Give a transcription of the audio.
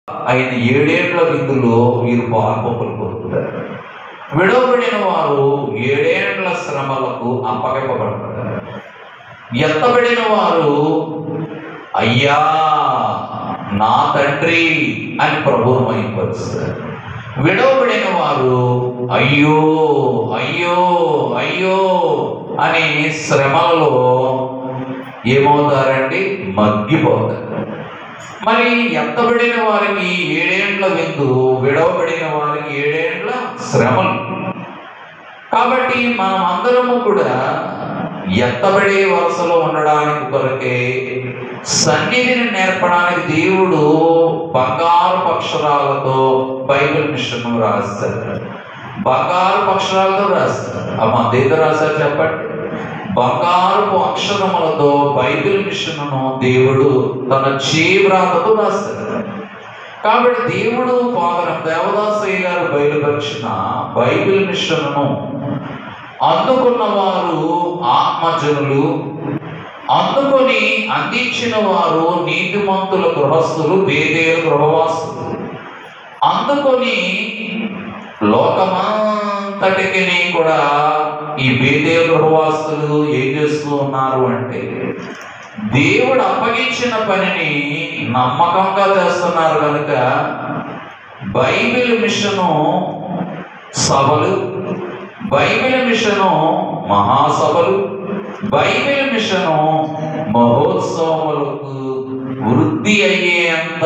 ఆయన 7 ఏళ్ల విందులో వీరు పాల్పొక్కులు పొందుతారు. విడవబడిన వారు 7 ఏళ్ల శ్రమలకు అప్పగింపబడతారు. ఎత్తబడిన వారు అయ్యా నా తండ్రి అని ప్రభువును మహిమపరుస్తారు. విడవబడిన వారు అయ్యో అయ్యో అయ్యో అని శ్రమలలో ఏమవుతారండి? మగ్గిపోతారు. మరి ఎత్తబడిన వారికి 7 ఏళ్ల విందు, విడవబడిన వారికి 7 ఏళ్ల శ్రమలు. కాబట్టి మనం అందరము కూడా ఎత్తబడే వరుసలో ఉండడానికి కొరకే సన్నిధిని నేర్పడానికి దేవుడు బంగారు అక్షరాలతో బైబిల్ మిషన్ రాస్తారు. బంగారు అక్షరాలతో రాస్తారు. అమ్మ దేని రాశారు చెప్పండి? బంగారు అక్షరములతో బైబిల్ మిషన్ను దేవుడు తన చేవ్రాతతో రాస్తారు. కాబట్టి దేవుడు ఫాదర్ దేవదాసయ్య గారు బయలుపరిచిన బైబిల్ మిషన్ను అందుకున్న వారు ఆత్మజనులు, అందుకొని అందించిన వారు నీతిమంతుల గృహస్థులు, బేతేలు గృహవాసులు. అందుకొని లోకమంతటికి కూడా ఈ బేతేలు గృహవాసులు ఏం చేస్తూ ఉన్నారు అంటే దేవుడు అప్పగించిన పనిని నమ్మకంగా చేస్తున్నారు కనుక బైబిల్ మిషను సభలు, బైబిల్ మిషను మహాసభలు, బైబిల్ మిషను మహోత్సవములకు వృద్ధి అయ్యేంత